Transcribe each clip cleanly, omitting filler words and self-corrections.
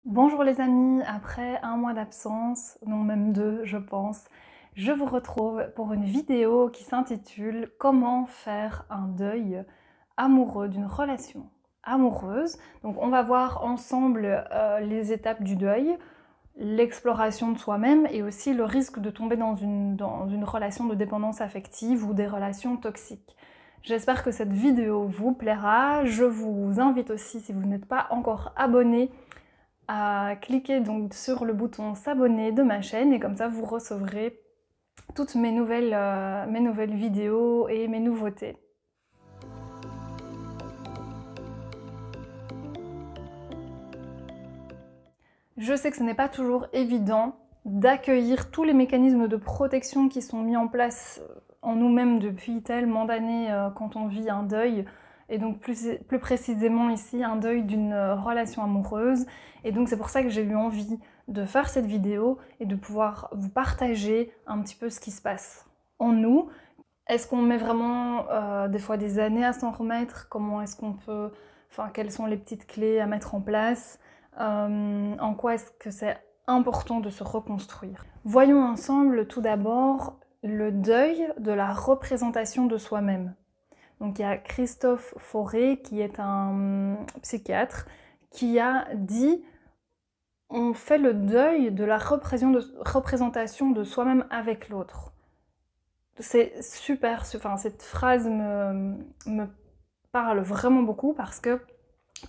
Bonjour les amis, après un mois d'absence, non même deux je pense, je vous retrouve pour une vidéo qui s'intitule « Comment faire un deuil amoureux d'une relation amoureuse ». Donc on va voir ensemble les étapes du deuil, l'exploration de soi-même et aussi le risque de tomber dans une relation de dépendance affective ou des relations toxiques. J'espère que cette vidéo vous plaira. Je vous invite aussi, si vous n'êtes pas encore abonné, à cliquer donc sur le bouton s'abonner de ma chaîne et comme ça vous recevrez toutes mes nouvelles vidéos et mes nouveautés. Je sais que ce n'est pas toujours évident d'accueillir tous les mécanismes de protection qui sont mis en place en nous-mêmes depuis tellement d'années quand on vit un deuil, et donc plus précisément ici un deuil d'une relation amoureuse. Et donc c'est pour ça que j'ai eu envie de faire cette vidéo et de pouvoir vous partager un petit peu ce qui se passe en nous. Est-ce qu'on met vraiment des fois des années à s'en remettre? Comment est-ce qu'on peut... Enfin, quelles sont les petites clés à mettre en place? En quoi est-ce que c'est important de se reconstruire? Voyons ensemble tout d'abord le deuil de la représentation de soi-même. Donc il y a Christophe Fauré, qui est un psychiatre, qui a dit « On fait le deuil de la représentation de soi-même avec l'autre ». C'est super, enfin, cette phrase me parle vraiment beaucoup parce que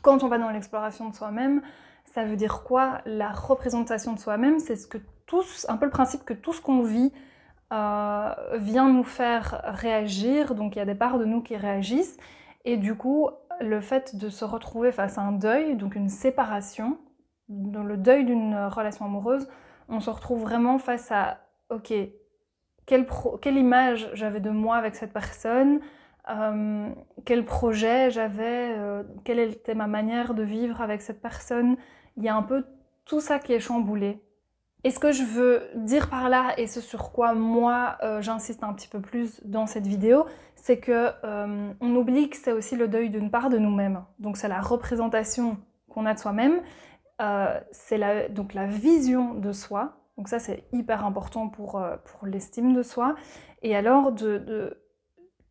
quand on va dans l'exploration de soi-même, ça veut dire quoi? La représentation de soi-même, c'est un peu le principe que tout ce qu'on vit vient nous faire réagir, donc il y a des parts de nous qui réagissent, et du coup, le fait de se retrouver face à un deuil, donc une séparation, dans le deuil d'une relation amoureuse, on se retrouve vraiment face à « Ok, quelle image j'avais de moi avec cette personne, quel projet j'avais, quelle était ma manière de vivre avec cette personne ». Il y a un peu tout ça qui est chamboulé. Et ce que je veux dire par là, et ce sur quoi moi j'insiste un petit peu plus dans cette vidéo, c'est que on oublie que c'est aussi le deuil d'une part de nous-mêmes. Donc c'est la représentation qu'on a de soi-même, c'est donc la vision de soi. Donc ça c'est hyper important pour l'estime de soi. Et alors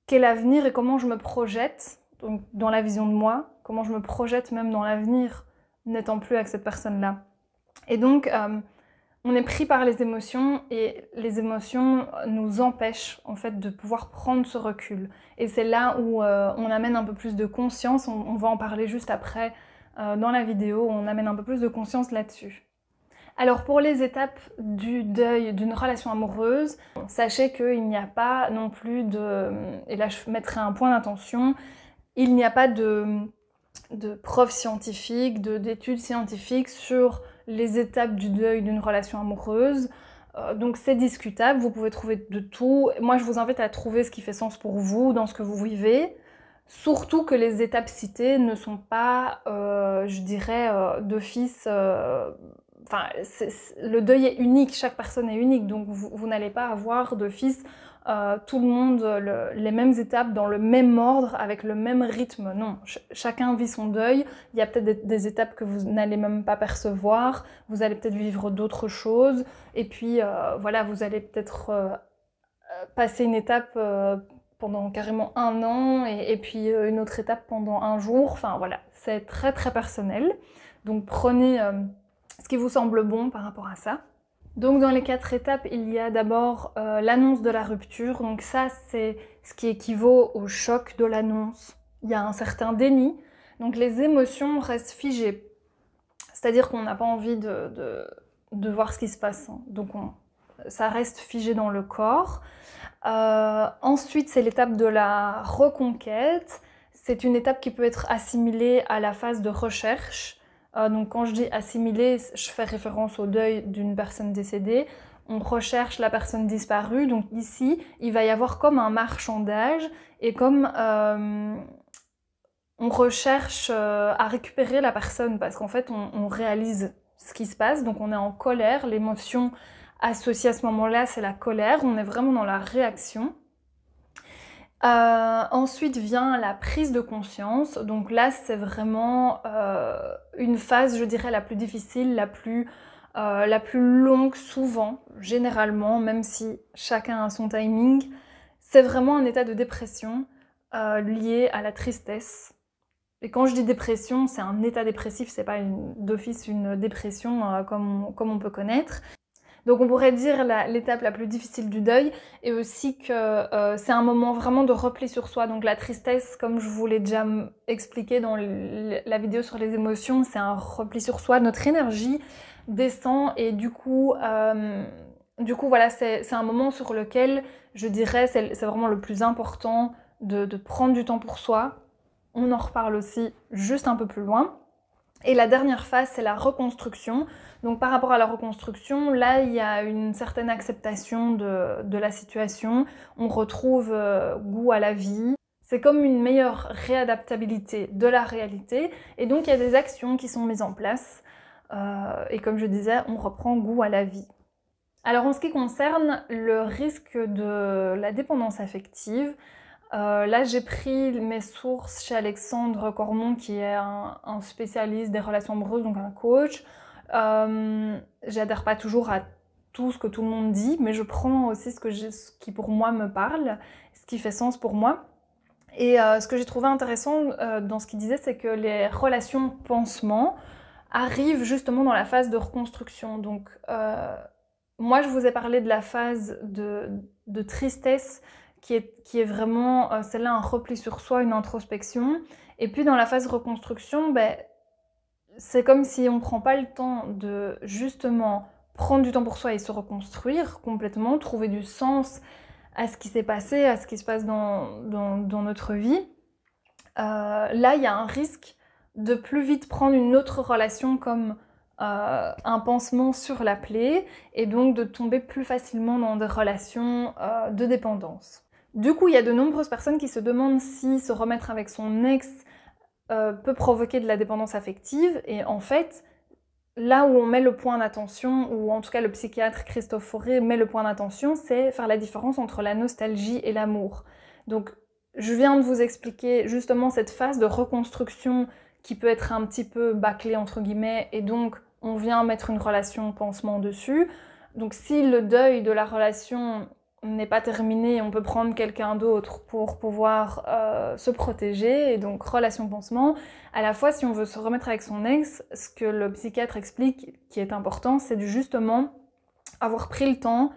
quel avenir et comment je me projette donc dans la vision de moi, comment je me projette même dans l'avenir n'étant plus avec cette personne-là. Et donc on est pris par les émotions et les émotions nous empêchent en fait de pouvoir prendre ce recul. Et c'est là où on amène un peu plus de conscience, on va en parler juste après dans la vidéo, on amène un peu plus de conscience là-dessus. Alors pour les étapes du deuil d'une relation amoureuse, sachez qu'il n'y a pas non plus de... Et là je mettrai un point d'attention, il n'y a pas de preuves scientifiques, d'études scientifiques sur les étapes du deuil d'une relation amoureuse. Donc c'est discutable, vous pouvez trouver de tout. Moi je vous invite à trouver ce qui fait sens pour vous, dans ce que vous vivez. Surtout que les étapes citées ne sont pas, je dirais, d'office... Enfin, le deuil est unique, chaque personne est unique, donc vous n'allez pas avoir d'office tout le monde les mêmes étapes dans le même ordre, avec le même rythme. Non, chacun vit son deuil. Il y a peut-être des étapes que vous n'allez même pas percevoir, vous allez peut-être vivre d'autres choses, et puis voilà, vous allez peut-être passer une étape pendant carrément un an, et puis une autre étape pendant un jour. Enfin voilà, c'est très très personnel. Donc prenez ce qui vous semble bon par rapport à ça. Donc dans les 4 étapes, il y a d'abord l'annonce de la rupture. Donc ça, c'est ce qui équivaut au choc de l'annonce. Il y a un certain déni. Donc les émotions restent figées. C'est-à-dire qu'on n'a pas envie de voir ce qui se passe. Donc ça reste figé dans le corps. Ensuite, c'est l'étape de la reconquête. C'est une étape qui peut être assimilée à la phase de recherche. Donc quand je dis assimiler, je fais référence au deuil d'une personne décédée. On recherche la personne disparue, donc ici, il va y avoir comme un marchandage et comme on recherche à récupérer la personne parce qu'en fait, on réalise ce qui se passe, donc on est en colère, l'émotion associée à ce moment-là, c'est la colère, on est vraiment dans la réaction. Ensuite vient la prise de conscience. Donc là, c'est vraiment une phase, je dirais, la plus difficile, la plus longue souvent, généralement, même si chacun a son timing. C'est vraiment un état de dépression lié à la tristesse. Et quand je dis dépression, c'est un état dépressif, c'est pas d'office une dépression comme on peut connaître. Donc on pourrait dire l'étape la plus difficile du deuil, et aussi que c'est un moment vraiment de repli sur soi. Donc la tristesse, comme je vous l'ai déjà expliqué dans la vidéo sur les émotions, c'est un repli sur soi. Notre énergie descend, et du coup voilà, c'est un moment sur lequel je dirais c'est vraiment le plus important de prendre du temps pour soi. On en reparle aussi juste un peu plus loin. Et la dernière phase, c'est la reconstruction. Donc par rapport à la reconstruction, là, il y a une certaine acceptation de la situation. On retrouve goût à la vie. C'est comme une meilleure réadaptabilité de la réalité. Et donc, il y a des actions qui sont mises en place. Et comme je disais, on reprend goût à la vie. Alors, en ce qui concerne le risque de la dépendance affective, là, j'ai pris mes sources chez Alexandre Cormon, qui est un spécialiste des relations amoureuses, donc un coach. J'adhère pas toujours à tout ce que tout le monde dit, mais je prends aussi ce qui pour moi me parle, ce qui fait sens pour moi. Et ce que j'ai trouvé intéressant dans ce qu'il disait, c'est que les relations pansement arrivent justement dans la phase de reconstruction. Donc, moi, je vous ai parlé de la phase de tristesse, qui est vraiment celle-là, un repli sur soi, une introspection. Et puis dans la phase reconstruction, c'est comme si on ne prend pas le temps de justement prendre du temps pour soi et se reconstruire complètement, trouver du sens à ce qui s'est passé, à ce qui se passe dans notre vie. Là, il y a un risque de plus vite prendre une autre relation comme un pansement sur la plaie, et donc de tomber plus facilement dans des relations de dépendance. Du coup, il y a de nombreuses personnes qui se demandent si se remettre avec son ex peut provoquer de la dépendance affective, et en fait, là où on met le point d'attention, ou en tout cas le psychiatre Christophe Fauré met le point d'attention, c'est faire la différence entre la nostalgie et l'amour. Donc, je viens de vous expliquer justement cette phase de reconstruction qui peut être un petit peu bâclée entre guillemets, et donc on vient mettre une relation pansement dessus. Donc si le deuil de la relation n'est pas terminé, on peut prendre quelqu'un d'autre pour pouvoir se protéger, et donc relation pansement. À la fois, si on veut se remettre avec son ex, ce que le psychiatre explique qui est important, c'est de justement avoir pris le temps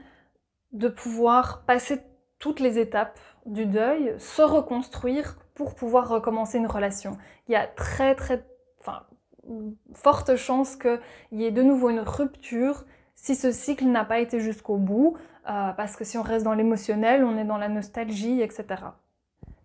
de pouvoir passer toutes les étapes du deuil, se reconstruire pour pouvoir recommencer une relation. Il y a forte chance qu'il y ait de nouveau une rupture si ce cycle n'a pas été jusqu'au bout, parce que si on reste dans l'émotionnel, on est dans la nostalgie, etc.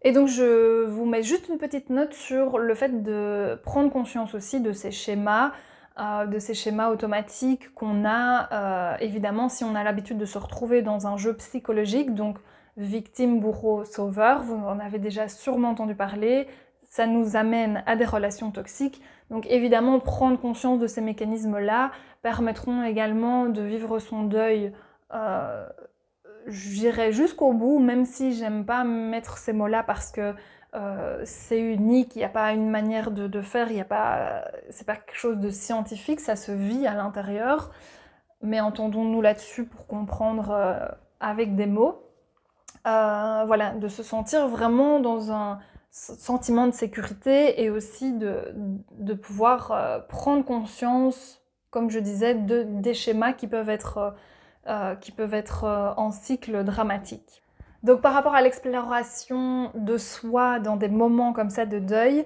Et donc je vous mets juste une petite note sur le fait de prendre conscience aussi de ces schémas automatiques qu'on a, évidemment, si on a l'habitude de se retrouver dans un jeu psychologique, donc victime, bourreau, sauveur, vous en avez déjà sûrement entendu parler, ça nous amène à des relations toxiques. Donc évidemment, prendre conscience de ces mécanismes-là permettront également de vivre son deuil, j'irai jusqu'au bout, même si j'aime pas mettre ces mots-là parce que c'est unique, il n'y a pas une manière de faire, c'est pas quelque chose de scientifique, ça se vit à l'intérieur. Mais entendons-nous là-dessus pour comprendre avec des mots. Voilà, de se sentir vraiment dans un sentiment de sécurité, et aussi de pouvoir prendre conscience, comme je disais, des schémas qui peuvent être en cycle dramatique. Donc par rapport à l'exploration de soi dans des moments comme ça de deuil,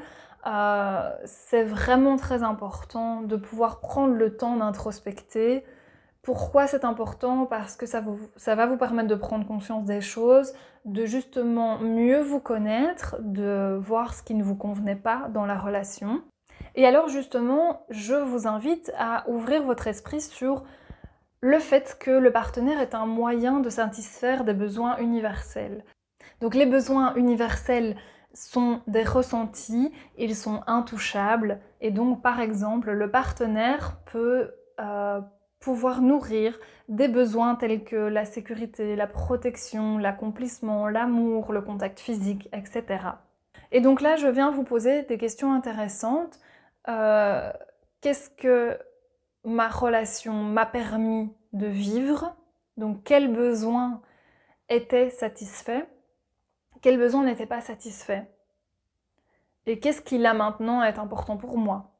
c'est vraiment très important de pouvoir prendre le temps d'introspecter. Pourquoi c'est important? Parce que ça va vous permettre de prendre conscience des choses, de justement mieux vous connaître, de voir ce qui ne vous convenait pas dans la relation. Et alors justement, je vous invite à ouvrir votre esprit sur le fait que le partenaire est un moyen de satisfaire des besoins universels. Donc les besoins universels sont des ressentis, ils sont intouchables, et donc par exemple le partenaire peut pouvoir nourrir des besoins tels que la sécurité, la protection, l'accomplissement, l'amour, le contact physique, etc. Et donc là, je viens vous poser des questions intéressantes. Qu'est-ce que ma relation m'a permis de vivre? Donc quels besoins étaient satisfaits? Quels besoins n'étaient pas satisfaits? Et qu'est-ce qui là maintenant est important pour moi?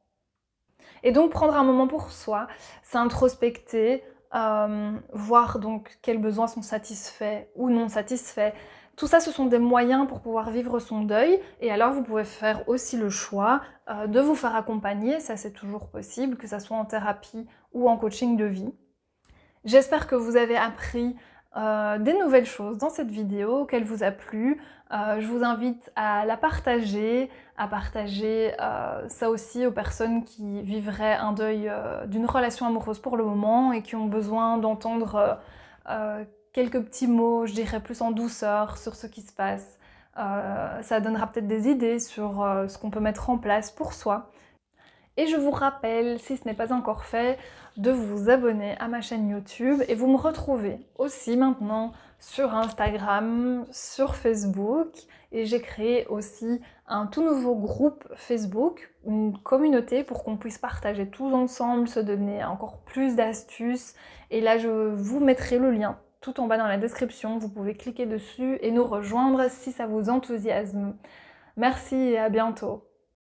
Et donc prendre un moment pour soi, s'introspecter, voir donc quels besoins sont satisfaits ou non satisfaits. Tout ça, ce sont des moyens pour pouvoir vivre son deuil. Et alors, vous pouvez faire aussi le choix de vous faire accompagner. Ça, c'est toujours possible, que ça soit en thérapie ou en coaching de vie. J'espère que vous avez appris des nouvelles choses dans cette vidéo, qu'elle vous a plu. Je vous invite à la partager, ça aussi aux personnes qui vivraient un deuil d'une relation amoureuse pour le moment et qui ont besoin d'entendre quelques petits mots, je dirais plus en douceur, sur ce qui se passe. Ça donnera peut-être des idées sur ce qu'on peut mettre en place pour soi. Et je vous rappelle, si ce n'est pas encore fait, de vous abonner à ma chaîne YouTube et vous me retrouvez aussi maintenant sur Instagram, sur Facebook et j'ai créé aussi un tout nouveau groupe Facebook, une communauté pour qu'on puisse partager tous ensemble, se donner encore plus d'astuces et là je vous mettrai le lien tout en bas dans la description, vous pouvez cliquer dessus et nous rejoindre si ça vous enthousiasme. Merci et à bientôt.